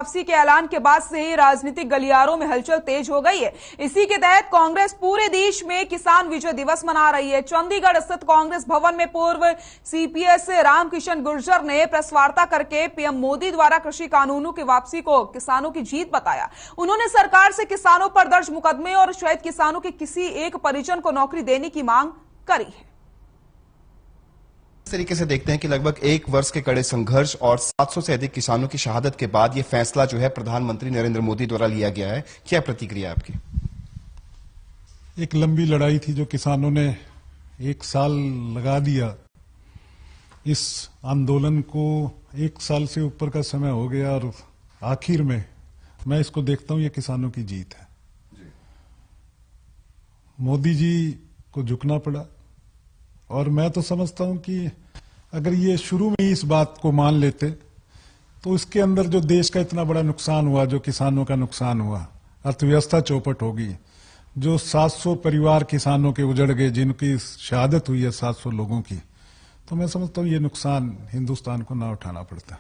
वापसी के ऐलान के बाद से ही राजनीतिक गलियारों में हलचल तेज हो गई है। इसी के तहत कांग्रेस पूरे देश में किसान विजय दिवस मना रही है। चंडीगढ़ स्थित कांग्रेस भवन में पूर्व सीपीएस रामकिशन गुर्जर ने प्रेस वार्ता करके पीएम मोदी द्वारा कृषि कानूनों की वापसी को किसानों की जीत बताया। उन्होंने सरकार से किसानों पर दर्ज मुकदमे और शहीद किसानों के किसी एक परिजन को नौकरी देने की मांग करी है। इस तरीके से देखते हैं कि लगभग 1 वर्ष के कड़े संघर्ष और 700 से अधिक किसानों की शहादत के बाद यह फैसला जो है प्रधानमंत्री नरेंद्र मोदी द्वारा लिया गया है। क्या प्रतिक्रिया आपकी? एक लंबी लड़ाई थी जो किसानों ने 1 साल लगा दिया। इस आंदोलन को 1 साल से ऊपर का समय हो गया और आखिर में मैं इसको देखता हूं ये किसानों की जीत है। मोदी जी को झुकना पड़ा और मैं तो समझता हूं कि अगर ये शुरू में ही इस बात को मान लेते तो इसके अंदर जो देश का इतना बड़ा नुकसान हुआ, जो किसानों का नुकसान हुआ, अर्थव्यवस्था चौपट होगी, जो 700 परिवार किसानों के उजड़ गए, जिनकी शहादत हुई है 700 लोगों की, तो मैं समझता हूं ये नुकसान हिंदुस्तान को ना उठाना पड़ता।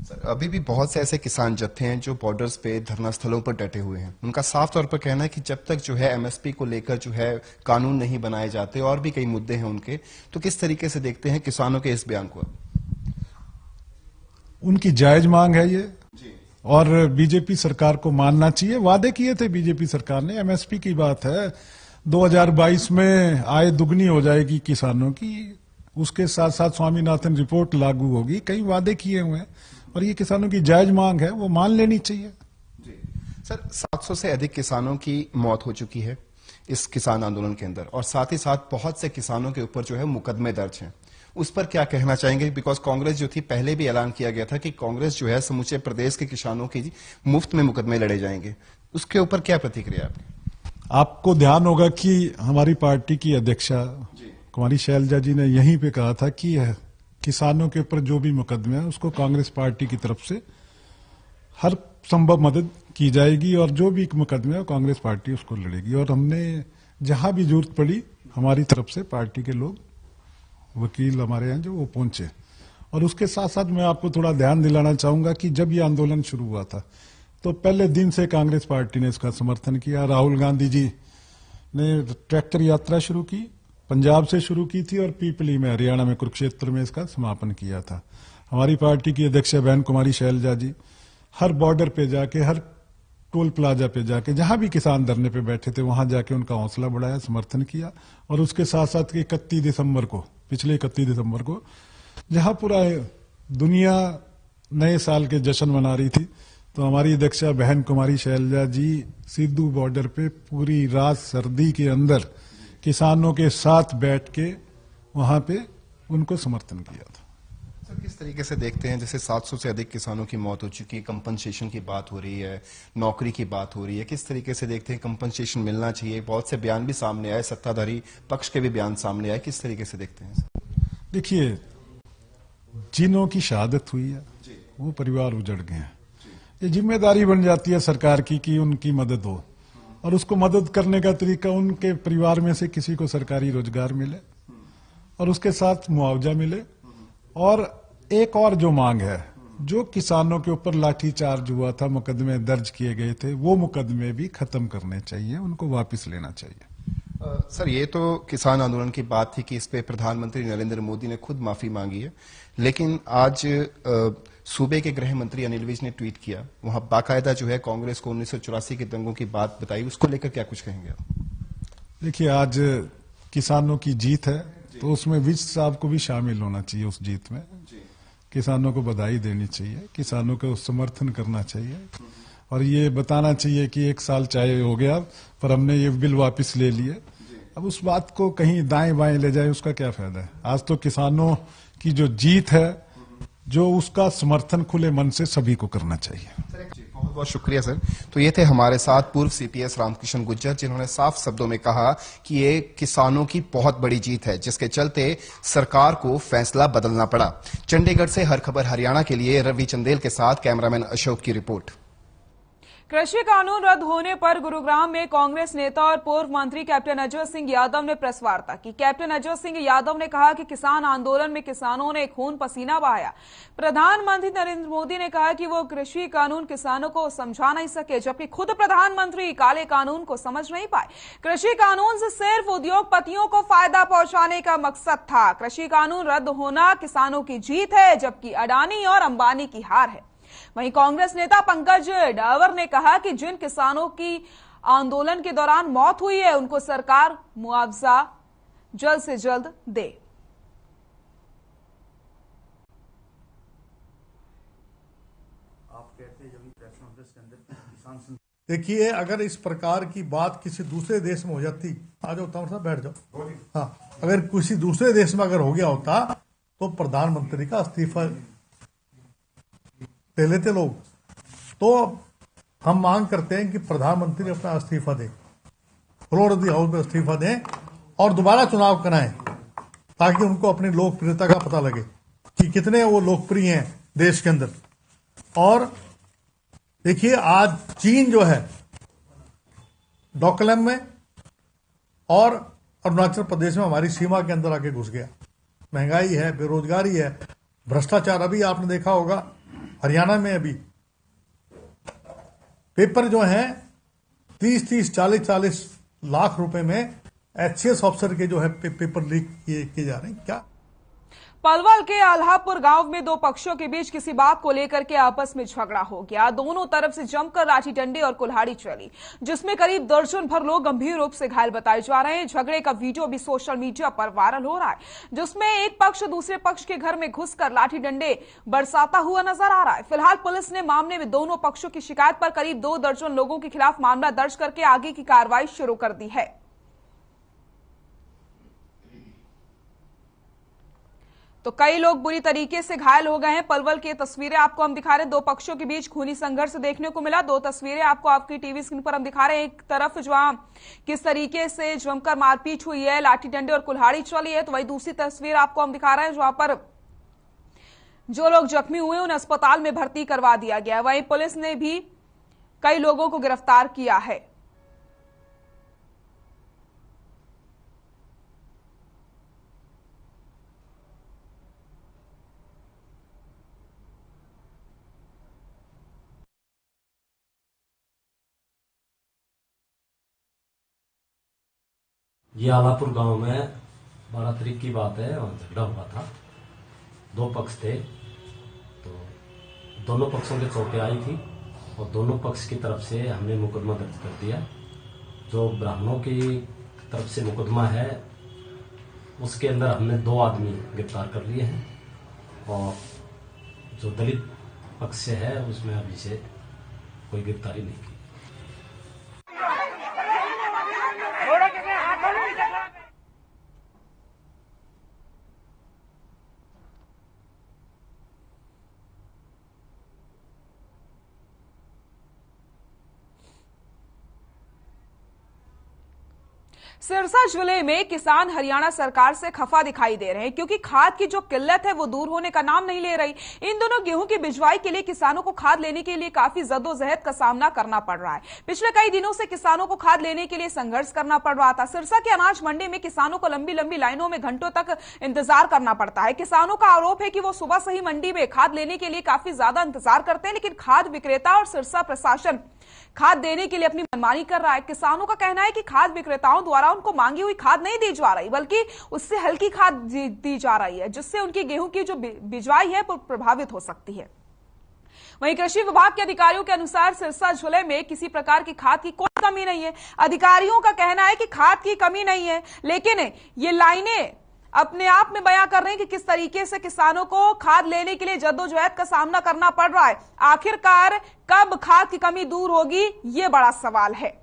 सर, अभी भी बहुत से ऐसे किसान जत्थे हैं जो बॉर्डर्स पे धरना स्थलों पर डटे हुए हैं। उनका साफ तौर पर कहना है कि जब तक जो है एमएसपी को लेकर जो है कानून नहीं बनाए जाते, और भी कई मुद्दे हैं उनके, तो किस तरीके से देखते हैं किसानों के इस बयान को? उनकी जायज मांग है ये और बीजेपी सरकार को मानना चाहिए। वादे किए थे बीजेपी सरकार ने, एमएसपी की बात है 2022 में आय दुगनी हो जाएगी किसानों की, उसके साथ साथ स्वामीनाथन रिपोर्ट लागू होगी, कई वादे किए हुए हैं और ये किसानों की जायज मांग है, वो मान लेनी चाहिए। जी सर, 700 से अधिक किसानों की मौत हो चुकी है इस किसान आंदोलन के अंदर, और साथ ही साथ बहुत से किसानों के ऊपर जो है मुकदमे दर्ज हैं। उस पर क्या कहना चाहेंगे? बिकॉज कांग्रेस जो थी, पहले भी ऐलान किया गया था कि कांग्रेस जो है समूचे प्रदेश के किसानों की मुफ्त में मुकदमे लड़े जाएंगे। उसके ऊपर क्या प्रतिक्रिया आपकी? आपको ध्यान होगा कि हमारी पार्टी की अध्यक्षा कुमारी शैलजा जी ने यहीं पे कहा था कि किसानों के ऊपर जो भी मुकदमे है उसको कांग्रेस पार्टी की तरफ से हर संभव मदद की जाएगी और जो भी मुकदमे है कांग्रेस पार्टी उसको लड़ेगी। और हमने जहां भी जरूरत पड़ी हमारी तरफ से पार्टी के लोग, वकील हमारे यहाँ जो वो पहुंचे। और उसके साथ साथ मैं आपको थोड़ा ध्यान दिलाना चाहूंगा कि जब ये आंदोलन शुरू हुआ था तो पहले दिन से कांग्रेस पार्टी ने इसका समर्थन किया। राहुल गांधी जी ने ट्रैक्टर यात्रा शुरू की, पंजाब से शुरू की थी और पीपली में, हरियाणा में कुरुक्षेत्र में इसका समापन किया था। हमारी पार्टी की अध्यक्ष बहन कुमारी शैलजा जी हर बॉर्डर पे जाके, हर टोल प्लाजा पे जाके, जहां भी किसान धरने पे बैठे थे वहां जाके उनका हौसला बढ़ाया, समर्थन किया। और उसके साथ साथ 31 दिसंबर को, पिछले 31 दिसंबर को, जहां पूरा दुनिया नए साल के जश्न मना रही थी, तो हमारी अध्यक्षा बहन कुमारी शैलजा जी सिद्धू बॉर्डर पे पूरी रात सर्दी के अंदर किसानों के साथ बैठ के वहां पे उनको समर्थन किया था। सर, किस तरीके से देखते हैं, जैसे 700 से अधिक किसानों की मौत हो चुकी है, कंपनसेशन की बात हो रही है, नौकरी की बात हो रही है, किस तरीके से देखते हैं कंपनसेशन मिलना चाहिए? बहुत से बयान भी सामने आए, सत्ताधारी पक्ष के भी बयान सामने आए, किस तरीके से देखते हैं? देखिए, जिनों की शहादत हुई है वो परिवार उजड़ गए हैं, ये जिम्मेदारी बन जाती है सरकार की कि उनकी मदद हो, और उसको मदद करने का तरीका उनके परिवार में से किसी को सरकारी रोजगार मिले और उसके साथ मुआवजा मिले। और एक और जो मांग है, जो किसानों के ऊपर लाठीचार्ज हुआ था, मुकदमे दर्ज किए गए थे, वो मुकदमे भी खत्म करने चाहिए, उनको वापस लेना चाहिए। सर, ये तो किसान आंदोलन की बात थी कि इस पे प्रधानमंत्री नरेंद्र मोदी ने खुद माफी मांगी है, लेकिन आज सूबे के गृह मंत्री अनिल विज ने ट्वीट किया, वहां बाकायदा जो है कांग्रेस को 1984 के दंगों की बात बताई। उसको लेकर क्या कुछ कहेंगे आप? देखिए, आज किसानों की जीत है तो उसमें विज साहब को भी शामिल होना चाहिए। उस जीत में किसानों को बधाई देनी चाहिए, किसानों को समर्थन करना चाहिए और ये बताना चाहिए कि 1 साल चाहे हो गया पर हमने ये बिल वापस ले लिए। अब उस बात को कहीं दाएं बाएं ले जाए, उसका क्या फायदा है? आज तो किसानों की जो जीत है, जो उसका समर्थन खुले मन से सभी को करना चाहिए। बहुत बहुत शुक्रिया सर। तो ये थे हमारे साथ पूर्व सीपीएस रामकिशन गुर्जर, जिन्होंने साफ शब्दों में कहा कि ये किसानों की बहुत बड़ी जीत है, जिसके चलते सरकार को फैसला बदलना पड़ा। चंडीगढ़ से हर खबर हरियाणा के लिए रवि चंदेल के साथ कैमरामैन अशोक की रिपोर्ट। कृषि कानून रद्द होने पर गुरुग्राम में कांग्रेस नेता और पूर्व मंत्री कैप्टन अजय सिंह यादव ने प्रेस वार्ता की। कैप्टन अजय सिंह यादव ने कहा कि किसान आंदोलन में किसानों ने खून पसीना बहाया। प्रधानमंत्री नरेंद्र मोदी ने कहा कि वो कृषि कानून किसानों को समझा नहीं सके, जबकि खुद प्रधानमंत्री काले कानून को समझ नहीं पाए। कृषि कानून से सिर्फ उद्योगपतियों को फायदा पहुंचाने का मकसद था। कृषि कानून रद्द होना किसानों की जीत है, जबकि अडानी और अंबानी की हार है। वहीं कांग्रेस नेता पंकज डावर ने कहा कि जिन किसानों की आंदोलन के दौरान मौत हुई है, उनको सरकार मुआवजा जल्द से जल्द दे। आप कहते हैं जब प्रेस कॉन्फ्रेंस के अंदर किसान देखिए, अगर इस प्रकार की बात किसी दूसरे देश में हो जाती, आ जाओ तमर साहब बैठ जाओ। हाँ, अगर किसी दूसरे देश में अगर हो गया होता तो प्रधानमंत्री का इस्तीफा ले लेते लोग। तो हम मांग करते हैं कि प्रधानमंत्री अपना इस्तीफा दें, फ्लोर ऑफ द हाउस में इस्तीफा दें और दोबारा चुनाव कराएं, ताकि उनको अपनी लोकप्रियता का पता लगे कि कितने वो लोकप्रिय हैं देश के अंदर। और देखिए, आज चीन जो है डोकलम में और अरुणाचल प्रदेश में हमारी सीमा के अंदर आके घुस गया। महंगाई है, बेरोजगारी है, भ्रष्टाचार। अभी आपने देखा होगा हरियाणा में अभी पेपर जो हैं 30-30, 40-40 लाख रुपए में एचसीएस ऑफिसर के जो है पेपर लीक किए जा रहे हैं। क्या पलवल के अल्हापुर गांव में दो पक्षों के बीच किसी बात को लेकर के आपस में झगड़ा हो गया। दोनों तरफ से जमकर लाठी डंडे और कुल्हाड़ी चली, जिसमें करीब दर्जन भर लोग गंभीर रूप से घायल बताए जा रहे हैं। झगड़े का वीडियो भी सोशल मीडिया पर वायरल हो रहा है, जिसमें एक पक्ष दूसरे पक्ष के घर में घुसकर लाठी डंडे बरसाता हुआ नजर आ रहा है। फिलहाल पुलिस ने मामले में दोनों पक्षों की शिकायत पर करीब 2 दर्जन लोगों के खिलाफ मामला दर्ज करके आगे की कार्रवाई शुरू कर दी है। तो कई लोग बुरी तरीके से घायल हो गए हैं। पलवल की तस्वीरें आपको हम दिखा रहे हैं। दो पक्षों के बीच खूनी संघर्ष देखने को मिला। 2 तस्वीरें आपको आपकी टीवी स्क्रीन पर हम दिखा रहे हैं। एक तरफ जहां किस तरीके से जमकर मारपीट हुई है, लाठी डंडे और कुल्हाड़ी चली है, तो वही दूसरी तस्वीर आपको हम दिखा रहे हैं जहां पर जो लोग जख्मी हुए उन्हें अस्पताल में भर्ती करवा दिया गया। वहीं पुलिस ने भी कई लोगों को गिरफ्तार किया है। ये आलापुर गांव में 12 तारीख की बात है, वहां झगड़ा हुआ था। 2 पक्ष थे, तो दोनों पक्षों के चोटें आई थी और दोनों पक्ष की तरफ से हमने मुकदमा दर्ज कर दिया। जो ब्राह्मणों की तरफ से मुकदमा है उसके अंदर हमने 2 आदमी गिरफ्तार कर लिए हैं और जो दलित पक्ष से है उसमें अभी से कोई गिरफ्तारी नहीं की। सिरसा जिले में किसान हरियाणा सरकार से खफा दिखाई दे रहे हैं, क्योंकि खाद की जो किल्लत है वो दूर होने का नाम नहीं ले रही। इन दोनों गेहूं की बिजवाई के लिए किसानों को खाद लेने के लिए काफी जद्दोजहद का सामना करना पड़ रहा है। पिछले कई दिनों से किसानों को खाद लेने के लिए संघर्ष करना पड़ रहा था। सिरसा के अनाज मंडी में किसानों को लंबी लंबी लाइनों में घंटों तक इंतजार करना पड़ता है। किसानों का आरोप है कि वो सुबह से ही मंडी में खाद लेने के लिए काफी ज्यादा इंतजार करते हैं, लेकिन खाद विक्रेता और सिरसा प्रशासन खाद देने के लिए अपनी मनमानी कर रहा है। किसानों का कहना है कि खाद विक्रेताओं द्वारा उनको मांगी हुई खाद नहीं दी जा रही, बल्कि उससे हल्की खाद दी जा रही है, जिससे उनकी गेहूं की जो बिजवाई है वो प्रभावित हो सकती है। वहीं कृषि विभाग के अधिकारियों के अनुसार सिरसा जिले में किसी प्रकार की खाद की कोई कमी नहीं है। अधिकारियों का कहना है कि खाद की कमी नहीं है, लेकिन ये लाइनें अपने आप में बयां कर रहे हैं कि किस तरीके से किसानों को खाद लेने के लिए जद्दोजहद का सामना करना पड़ रहा है। आखिरकार कब खाद की कमी दूर होगी, ये बड़ा सवाल है।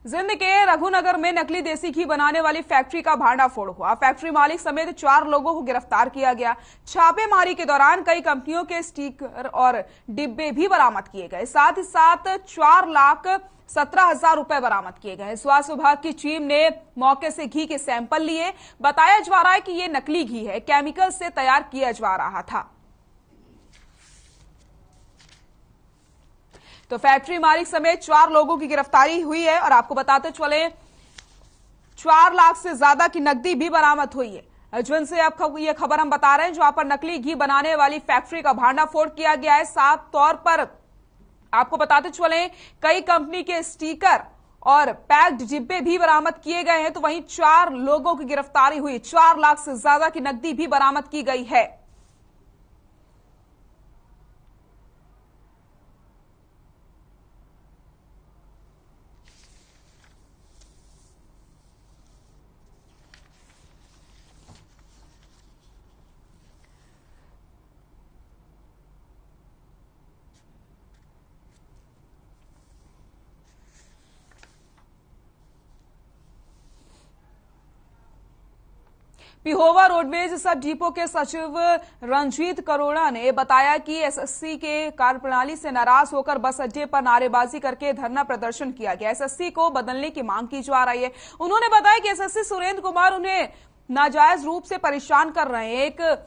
जिंद के रघुनगर में नकली देसी घी बनाने वाली फैक्ट्री का भांडाफोड़ हुआ। फैक्ट्री मालिक समेत 4 लोगों को गिरफ्तार किया गया। छापेमारी के दौरान कई कंपनियों के स्टिकर और डिब्बे भी बरामद किए गए। साथ ही साथ 4,17,000 रुपए बरामद किए गए। स्वास्थ्य विभाग की टीम ने मौके से घी के सैंपल लिए। बताया जा रहा है कि यह नकली घी है, केमिकल से तैयार किया जा रहा था। तो फैक्ट्री मालिक समेत 4 लोगों की गिरफ्तारी हुई है और आपको बताते चले 4 लाख से ज्यादा की नकदी भी बरामद हुई है। अजवन से अब यह खबर हम बता रहे हैं, जहां पर नकली घी बनाने वाली फैक्ट्री का भांडाफोड़ किया गया है। साफ तौर पर आपको बताते चले कई कंपनी के स्टिकर और पैक्ड डिब्बे भी बरामद किए गए हैं। तो वहीं 4 लोगों की गिरफ्तारी हुई, 4 लाख से ज्यादा की नकदी भी बरामद की गई है। पिहोवा रोडवेज सब डिपो के सचिव रंजीत करोड़ा ने बताया कि एसएससी के कार्यप्रणाली से नाराज होकर बस अड्डे पर नारेबाजी करके धरना प्रदर्शन किया गया। एसएससी को बदलने की मांग की जा रही है। उन्होंने बताया कि एसएससी सुरेंद्र कुमार उन्हें नाजायज रूप से परेशान कर रहे हैं। एक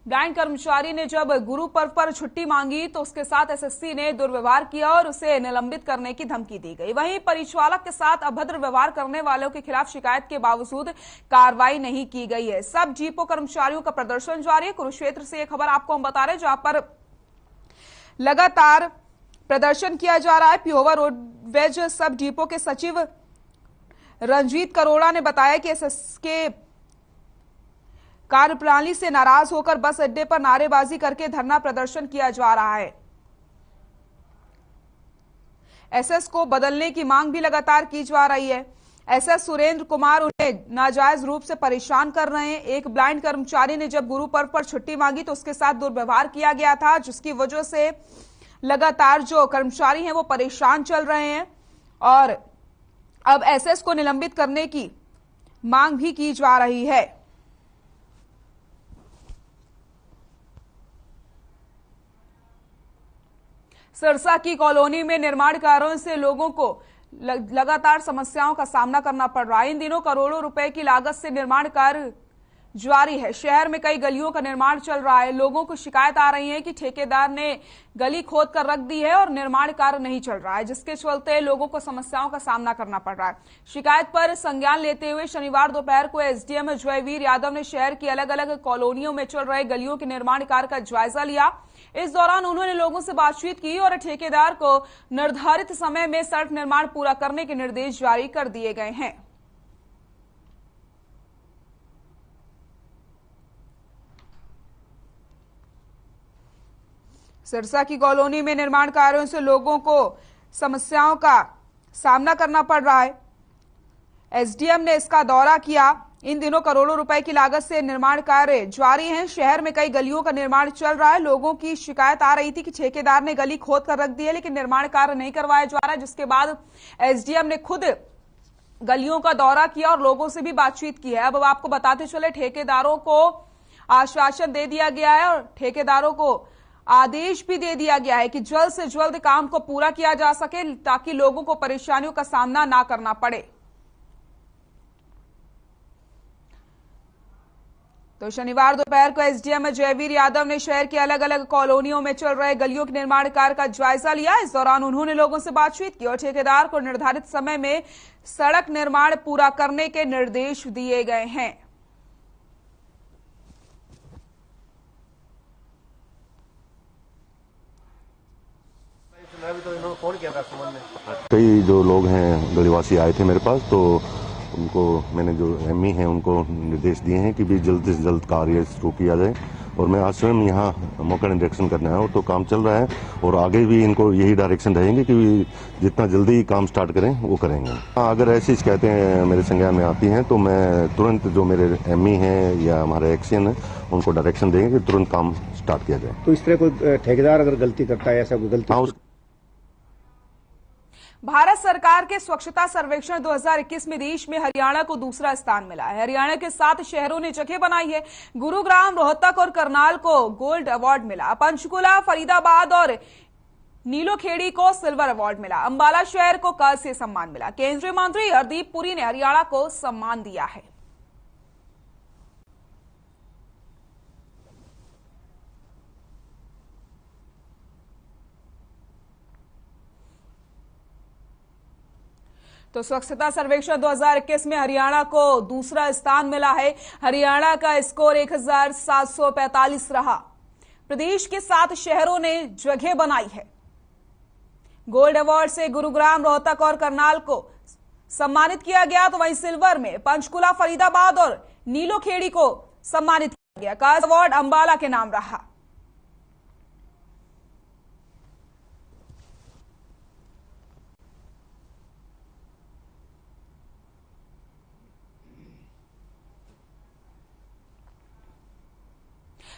बैंक कर्मचारी ने जब गुरु पर्व पर छुट्टी मांगी तो उसके साथ एसएससी ने दुर्व्यवहार किया और उसे निलंबित करने की धमकी दी गई। वहीं परिचालक के साथ अभद्र व्यवहार करने वालों के खिलाफ शिकायत के बावजूद कार्रवाई नहीं की गई है। सब डिपो कर्मचारियों का प्रदर्शन जारी है। कुरुक्षेत्र से यह खबर आपको हम बता रहे हैं, जहां पर लगातार प्रदर्शन किया जा रहा है। पिहोवा रोडवेज सब डिपो के सचिव रंजीत करोड़ा ने बताया कि एसएससी के कार्यप्रणाली से नाराज होकर बस अड्डे पर नारेबाजी करके धरना प्रदर्शन किया जा रहा है। एसएस को बदलने की मांग भी लगातार की जा रही है। एसएस सुरेंद्र कुमार उन्हें नाजायज रूप से परेशान कर रहे हैं। एक ब्लाइंड कर्मचारी ने जब गुरु पर्व पर छुट्टी मांगी तो उसके साथ दुर्व्यवहार किया गया था, जिसकी वजह से लगातार जो कर्मचारी हैं वो परेशान चल रहे हैं और अब एसएस को निलंबित करने की मांग भी की जा रही है। सिरसा की कॉलोनी में निर्माण कार्यों से लोगों को लगातार समस्याओं का सामना करना पड़ रहा है। इन दिनों करोड़ों रुपए की लागत से निर्माण कार्य जारी है। शहर में कई गलियों का निर्माण चल रहा है। लोगों को शिकायत आ रही है कि ठेकेदार ने गली खोद कर रख दी है और निर्माण कार्य नहीं चल रहा है, जिसके चलते लोगों को समस्याओं का सामना करना पड़ रहा है। शिकायत पर संज्ञान लेते हुए शनिवार दोपहर को एसडीएम जयवीर यादव ने शहर की अलग अलग कॉलोनियों में चल रहे गलियों के निर्माण कार्य का जायजा लिया। इस दौरान उन्होंने लोगों से बातचीत की और ठेकेदार को निर्धारित समय में सड़क निर्माण पूरा करने के निर्देश जारी कर दिए गए हैं। सिरसा की कॉलोनी में निर्माण कार्यों से लोगों को समस्याओं का सामना करना पड़ रहा है। एसडीएम ने इसका दौरा किया। इन दिनों करोड़ों रुपए की लागत से निर्माण कार्य जारी हैं। शहर में कई गलियों का निर्माण चल रहा है। लोगों की शिकायत आ रही थी कि ठेकेदार ने गली खोद कर रख दी है, लेकिन निर्माण कार्य नहीं करवाया जा रहा है, जिसके बाद एसडीएम ने खुद गलियों का दौरा किया और लोगों से भी बातचीत की है। अब आपको बताते चले ठेकेदारों को आश्वासन दे दिया गया है और ठेकेदारों को आदेश भी दे दिया गया है कि जल्द से जल्द काम को पूरा किया जा सके, ताकि लोगों को परेशानियों का सामना ना करना पड़े। तो शनिवार दोपहर को एसडीएम जयवीर यादव ने शहर की अलग अलग कॉलोनियों में चल रहे गलियों के निर्माण कार्य का जायजा लिया। इस दौरान उन्होंने लोगों से बातचीत की और ठेकेदार को निर्धारित समय में सड़क निर्माण पूरा करने के निर्देश दिए गए हैं। कई जो लोग हैं गलीवासी आए थे मेरे पास, तो उनको मैंने जो एमई हैं उनको निर्देश दिए हैं कि भी जल्द से जल्द कार्य शुरू किया जाए। और मैं आज स्वयं यहाँ मौका निरीक्षण करने आया हूँ, तो काम चल रहा है और आगे भी इनको यही डायरेक्शन रहेंगे कि जितना जल्दी काम स्टार्ट करें वो करेंगे। अगर ऐसी शिकायतें मेरे संज्ञान में आती हैं तो मैं तुरंत जो मेरे एमई हैं या हमारे एक्शन है उनको डायरेक्शन देंगे कि तुरंत काम स्टार्ट किया जाए। तो इस तरह कोई ठेकेदार अगर गलती करता है, ऐसा कोई गलती भारत सरकार के स्वच्छता सर्वेक्षण 2021 में देश में हरियाणा को दूसरा स्थान मिला है। हरियाणा के 7 शहरों ने जगह बनाई है। गुरुग्राम, रोहतक और करनाल को गोल्ड अवार्ड मिला। पंचकुला, फरीदाबाद और नीलोखेड़ी को सिल्वर अवार्ड मिला। अंबाला शहर को कर्ज से सम्मान मिला। केंद्रीय मंत्री हरदीप पुरी ने हरियाणा को सम्मान दिया है। तो स्वच्छता सर्वेक्षण 2021 में हरियाणा को दूसरा स्थान मिला है। हरियाणा का स्कोर 1745 रहा। प्रदेश के 7 शहरों ने जगह बनाई है। गोल्ड अवार्ड से गुरुग्राम, रोहतक और करनाल को सम्मानित किया गया, तो वहीं सिल्वर में पंचकुला, फरीदाबाद और नीलोखेड़ी को सम्मानित किया गया। कर्ज अवार्ड अंबाला के नाम रहा।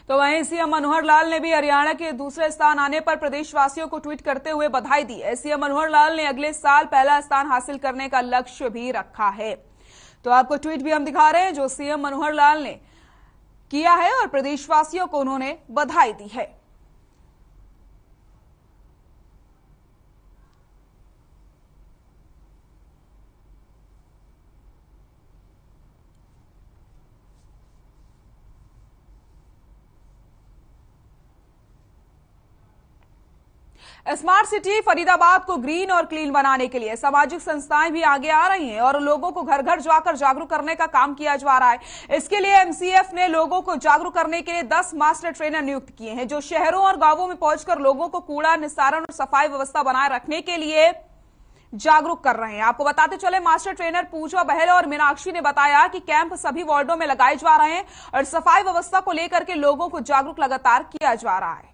तो वहीं सीएम मनोहर लाल ने भी हरियाणा के दूसरे स्थान आने पर प्रदेशवासियों को ट्वीट करते हुए बधाई दी है। सीएम मनोहर लाल ने अगले साल पहला स्थान हासिल करने का लक्ष्य भी रखा है। तो आपको ट्वीट भी हम दिखा रहे हैं जो सीएम मनोहर लाल ने किया है और प्रदेशवासियों को उन्होंने बधाई दी है। स्मार्ट सिटी फरीदाबाद को ग्रीन और क्लीन बनाने के लिए सामाजिक संस्थाएं भी आगे आ रही हैं और लोगों को घर घर जाकर जागरूक करने का काम किया जा रहा है। इसके लिए एमसीएफ ने लोगों को जागरूक करने के लिए 10 मास्टर ट्रेनर नियुक्त किए हैं जो शहरों और गांवों में पहुंचकर लोगों को कूड़ा निस्तारण और सफाई व्यवस्था बनाए रखने के लिए जागरूक कर रहे हैं। आपको बताते चले, मास्टर ट्रेनर पूजा बहल और मीनाक्षी ने बताया कि कैंप सभी वार्डों में लगाए जा रहे हैं और सफाई व्यवस्था को लेकर के लोगों को जागरूक लगातार किया जा रहा है।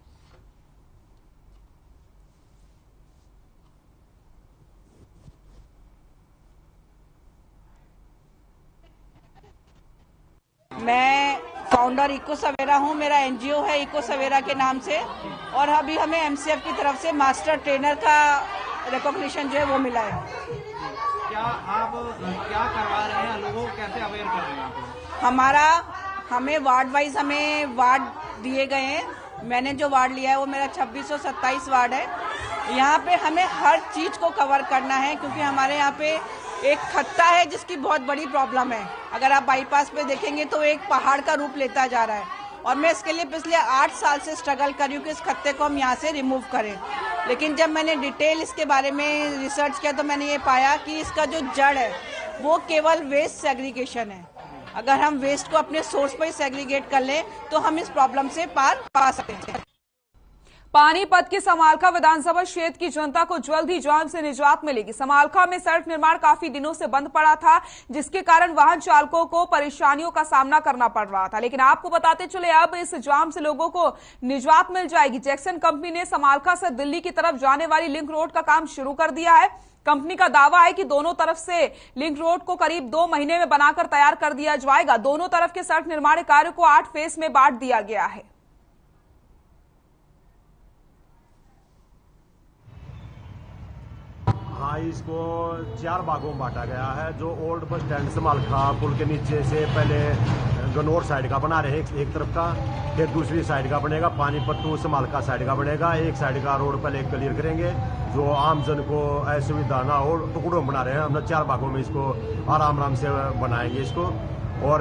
मैं फाउंडर इको सवेरा हूं। मेरा एनजीओ है इको सवेरा के नाम से और अभी हमें एमसीएफ की तरफ से मास्टर ट्रेनर का रिकॉग्निशन जो है वो मिला है। क्या आप क्या करवा रहे हैं, लोगों को कैसे अवेयर कर रहे हैं? हमें वार्ड वाइज हमें वार्ड दिए गए हैं। मैंने जो वार्ड लिया है वो मेरा 2627 वार्ड है। यहाँ पे हमें हर चीज को कवर करना है क्योंकि हमारे यहाँ पे एक खत्ता है जिसकी बहुत बड़ी प्रॉब्लम है। अगर आप बाईपास पे देखेंगे तो एक पहाड़ का रूप लेता जा रहा है और मैं इसके लिए पिछले 8 साल से स्ट्रगल कर रही हूँ कि इस खत्ते को हम यहाँ से रिमूव करें। लेकिन जब मैंने डिटेल इसके बारे में रिसर्च किया तो मैंने ये पाया कि इसका जो जड़ है वो केवल वेस्ट सेग्रीगेशन है। अगर हम वेस्ट को अपने सोर्स पर ही सेग्रीगेट कर लें तो हम इस प्रॉब्लम से पार पा सकते हैं। पानीपत के समालखा विधानसभा क्षेत्र की जनता को जल्द ही जाम से निजात मिलेगी। समालखा में सड़क निर्माण काफी दिनों से बंद पड़ा था जिसके कारण वाहन चालकों को परेशानियों का सामना करना पड़ रहा था, लेकिन आपको बताते चले अब इस जाम से लोगों को निजात मिल जाएगी। जैक्सन कंपनी ने समालखा से दिल्ली की तरफ जाने वाली लिंक रोड का काम शुरू कर दिया है। कंपनी का दावा है कि दोनों तरफ से लिंक रोड को करीब 2 महीने में बनाकर तैयार कर दिया जाएगा। दोनों तरफ के सड़क निर्माण कार्य को 8 फेज में बांट दिया गया है। हाँ, इसको 4 भागों में बांटा गया है। जो ओल्ड बस स्टैंड समालखा पुल के नीचे से पहले गनौर साइड का बना रहे एक तरफ का, फिर दूसरी साइड का बनेगा, पानीपत टू समालखा साइड का बनेगा। एक साइड का रोड पहले क्लियर करेंगे जो आम जन को असुविधा ना हो। टुकड़ों में बना रहे हैं हम 4 भागों में, इसको आराम से बनाएंगे इसको। और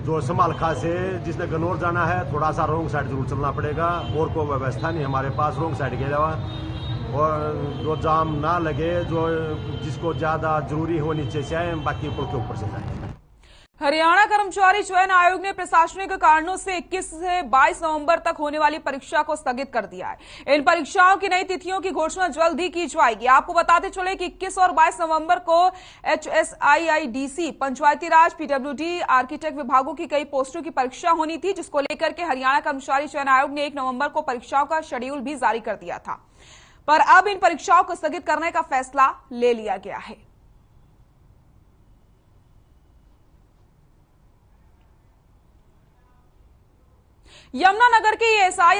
जो समालखा से जिसने गनौर जाना है थोड़ा सा रोंग साइड जरूर चलना पड़ेगा और कोई व्यवस्था नहीं हमारे पास रोंग साइड के अलावा। और जो जाम ना लगे, जो जिसको ज्यादा जरूरी हो नीचे से आए, बाकी पुल के ऊपर से जाए। हरियाणा कर्मचारी चयन आयोग ने प्रशासनिक कारणों से 21 से 22 नवंबर तक होने वाली परीक्षा को स्थगित कर दिया है। इन परीक्षाओं की नई तिथियों की घोषणा जल्द ही की जाएगी। आपको बताते चले कि 21 और 22 नवंबर को HSIIDC, पंचायती राज, PWD, आर्किटेक्ट विभागों की कई पोस्टों की परीक्षा होनी थी, जिसको लेकर के हरियाणा कर्मचारी चयन आयोग ने 1 नवंबर को परीक्षाओं का शेड्यूल भी जारी कर दिया था, पर अब इन परीक्षाओं को स्थगित करने का फैसला ले लिया गया है। यमुनानगर के एएसआई